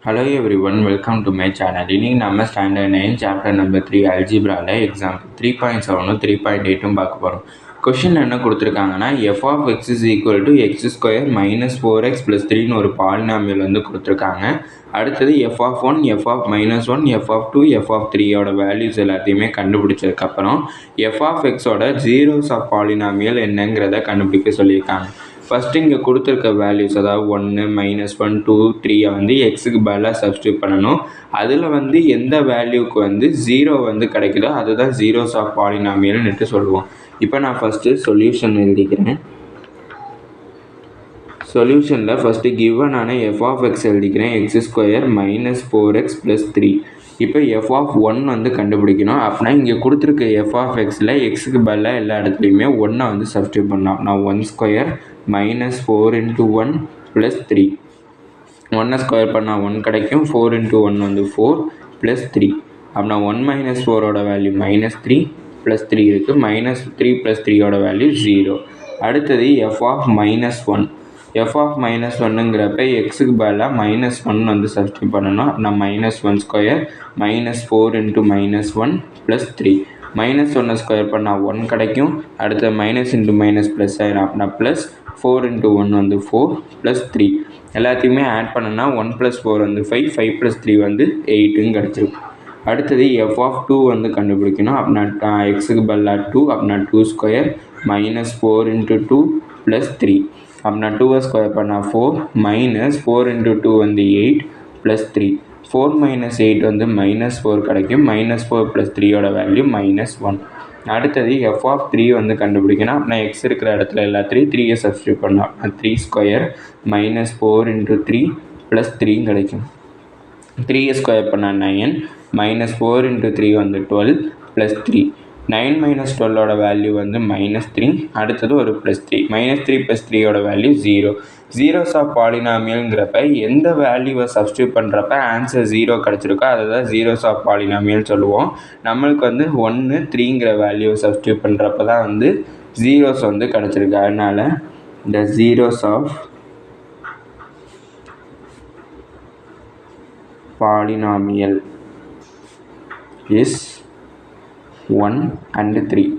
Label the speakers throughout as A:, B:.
A: Hello everyone, welcome to my channel. இன்னைக்கு நம்ம standard 9 chapter number 3 அல்ஜிப்ரால example 3.7 3.8 பார்க்க போகிறோம். கொஷின் என்ன கொடுத்துருக்காங்கன்னா f of x is equal to x square minus 4x plus 3ன்னு ஒரு polynomial வந்து கொடுத்துருக்காங்க. அடுத்தது f of 1, f of minus 1, f of 2, f of 3யோட வேல்யூஸ் எல்லாத்தையுமே கண்டுபிடிச்சதுக்கப்புறம் f of xோட ஜீரோஸ் ஆஃப் பாலினாமியல் என்னங்கிறத கண்டுபிடிக்க சொல்லியிருக்காங்க. ஃபஸ்ட்டு இங்கே கொடுத்துருக்க வேல்யூஸ் அதாவது 1 -1 2 3 வந்து எக்ஸுக்கு பதிலாக சப்ஸ்டியூட் பண்ணணும். அதில் வந்து எந்த வேல்யூக்கு வந்து 0 வந்து கிடைக்குதோ அதுதான் ஜீரோஸ் ஆஃப் பாலினாமியல்னுட்டு சொல்லுவோம். இப்போ நான் ஃபஸ்ட்டு சொல்யூஷன் எழுதிக்கிறேன். சொல்யூஷனில் ஃபஸ்ட்டு கிவனான f of x எழுதிக்கிறேன். x² - 4x + 3. இப்போ f of 1 வந்து கண்டுபிடிக்கணும். அப்படின்னா இங்கே கொடுத்துருக்க f of xல எக்ஸுக்கு பதிலாக எல்லா இடத்துலையுமே 1 வந்து சப்ஸ்டியூட் பண்ணலாம். நான் 1² - 4 × 1 + 3. 1 ஸ்கொயர் பண்ணால் 1 கிடைக்கும். 4 × 1 வந்து 4 + 3. அப்படின்னா 1 - 4ஓட வேல்யூ -3 + 3 இருக்குது. -3 + 3ஓட வேல்யூ 0. அடுத்தது f of -1. f of -1ங்கிறப்ப எக்ஸுக்கு பதிலாக -1 வந்து சப்ஸ்டியூட் பண்ணணும். அப்படின்னா -1² - 4 × -1 + 3. -1 ஸ்கொயர் பண்ணால் 1 கிடைக்கும். அடுத்த மைனஸ் ஆயிரும். அப்படின்னா +4 × 1 வந்து 4 + 3. எல்லாத்தையுமே ஆட் பண்ணனா 1 + 4 வந்து 5, 5 + 3 வந்து 8ன்னு கிடச்சிருக்கும். அடுத்தது f of 2 வந்து கண்டுபிடிக்கணும். அப்படின்னா எக்ஸுக்கு பதிலாக 2, அப்படின்னா 2² - 4 × 2 + 3. அப்படின்னா 2 ஸ்கொயர் பண்ணால் 4, -4 × 2 வந்து 8 + 3. 4 - 8 வந்து -4 கிடைக்கும். -4 + 3யோட வேல்யூ -1. அடுத்தது f of 3 வந்து கண்டுபிடிக்கணும். அப்படின்னா எக்ஸ் இருக்கிற இடத்துல எல்லாத்தையும் 3யை சப்ஸ்டியூட் பண்ணலாம். 3² - 4 × 3 + 3 கிடைக்கும். 3யை ஸ்கொயர் பண்ணால் 9, -4 × 3 வந்து 12 + 3. 9 - 12ஓட வேல்யூ வந்து -3. அடுத்தது ஒரு +3. -3 + 3யோட வேல்யூ 0. ஜீரோஸ் ஆஃப் பாலினாமியல்ங்கிறப்ப எந்த வேல்யூவை சப்ஸ்டியூட் பண்ணுறப்ப ஆன்சர் 0 கிடச்சிருக்கோ அதை தான் ஜீரோஸ் ஆஃப் பாலினாமியல் சொல்லுவோம். நம்மளுக்கு வந்து 1, 3ங்கிற வேல்யூவை சப்ஸ்டியூட் பண்ணுறப்ப தான் வந்து ஜீரோஸ் வந்து கிடச்சிருக்கு. அதனால் இந்த zeros of polynomial is 1 and 3.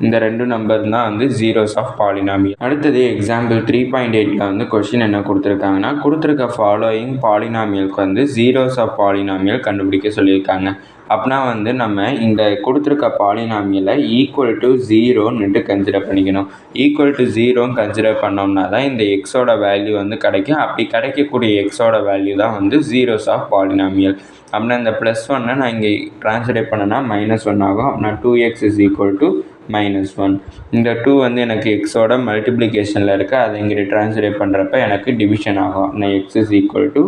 A: இந்த ரெண்டு நம்பர் தான் வந்து ஜீரோஸ் ஆஃப் பாலினாமியல். அடுத்தது எக்ஸாம்பிள் 3.8ல் வந்து கொஷின் என்ன கொடுத்துருக்காங்கன்னா கொடுத்துருக்க ஃபாலோயிங் பாலினாமியலுக்கு வந்து ஜீரோஸ் ஆஃப் பாலினாமியல் கண்டுபிடிக்க சொல்லியிருக்காங்க. அப்படின்னா வந்து நம்ம இந்த கொடுத்துருக்க பாலினாமியலை ஈக்குவல் டு 0ன்னுட்டு கன்சிடர் பண்ணிக்கணும். ஈக்குவல் டு 0 கன்சிடர் பண்ணோம்னா தான் இந்த எக்ஸோட வேல்யூ வந்து கிடைக்கும். அப்படி கிடைக்கக்கூடிய எக்ஸோட வேல்யூ தான் வந்து ஜீரோஸ் ஆஃப் பாலினாமியல். அப்படின்னா இந்த +1 நான் இங்கே ட்ரான்ஸ்லேட் பண்ணனா -1 ஆகும். அப்படின்னா 2x is equal to -1. இந்த 2 வந்து எனக்கு எக்ஸோட மல்டிப்ளிகேஷனில் இருக்குது. அதை இங்கே ட்ரான்ஸ்லேட் பண்ணுறப்ப எனக்கு டிவிஷன் ஆகும். அப்படின்னா x is equal to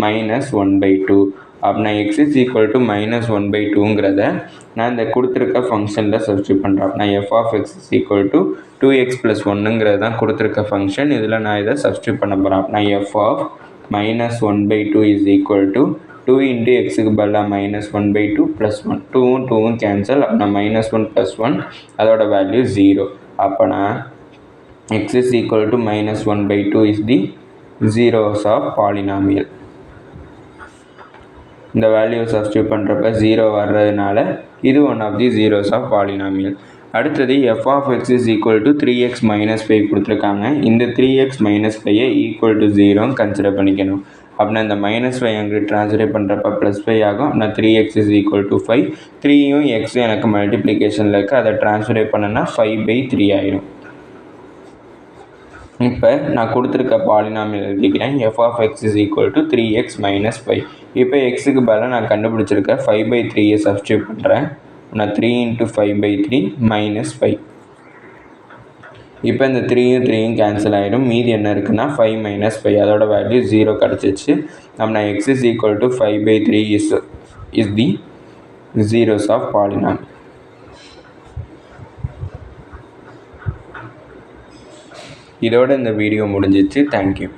A: -1/2. அப்படின்னா x is equal to -1/2ங்கிறத நான் இந்த கொடுத்துருக்க ஃபங்க்ஷனில் சப்ஸ்டியூட் பண்ணுறேன். அப்படின்னா f of x is equal to 2x + 1ங்கிறது தான் கொடுத்துருக்க ஃபங்க்ஷன். இதில் நான் இதை சப்ஸ்டியூட் பண்ண போகிறேன். அப்படின்னா f of -1/2 is equal to 2 × எக்ஸுக்கு பதிலாக -1/2 + 1. 2வும் 2வும் கேன்சல். அப்படின்னா -1 + 1 அதோட வேல்யூ 0. அப்போனா x is equal to -1/2 is the zeros of polynomial. இந்த வேல்யூவை சப்ஸ்டியூட் பண்ணுறப்ப 0 வர்றதுனால இது one of the zeros of polynomial. அடுத்தது f of x is equal to 3x - 5 கொடுத்துருக்காங்க. இந்த 3x - 5ஐ ஈக்குவல் டு 0 கன்சிடர் பண்ணிக்கணும். அப்படின்னா இந்த -5 அங்கே ட்ரான்ஸ்லேட் பண்ணுறப்ப +5 ஆகும். அப்படின்னா 3x is equal to 5. 3யும் எக்ஸும் எனக்கு மல்டிப்ளிகேஷனில் இருக்குது. அதை ட்ரான்ஸ்லேட் பண்ணனா 5/3 ஆயிரும். இப்போ நான் கொடுத்துருக்க பாலினாமியல் எழுதிக்கிறேன். f of x is equal to 3x - 5. இப்போ எக்ஸுக்கு பதிலாக நான் கண்டுபிடிச்சிருக்க 5/3யை சப்ஸ்டியூட் பண்ணுறேன். நான் 3 × 5/3 -5. இப்போ இந்த 3யும் 3யும் கேன்சல் ஆகிடும். மீதி என்ன இருக்குன்னா 5 - 5 அதோட வேல்யூ 0 கிடச்சிச்சு. நம்ம x is equal to 5/3 is the zeros of polynomial. இதோட இந்த வீடியோ முடிஞ்சிச்சு. தேங்க்யூ.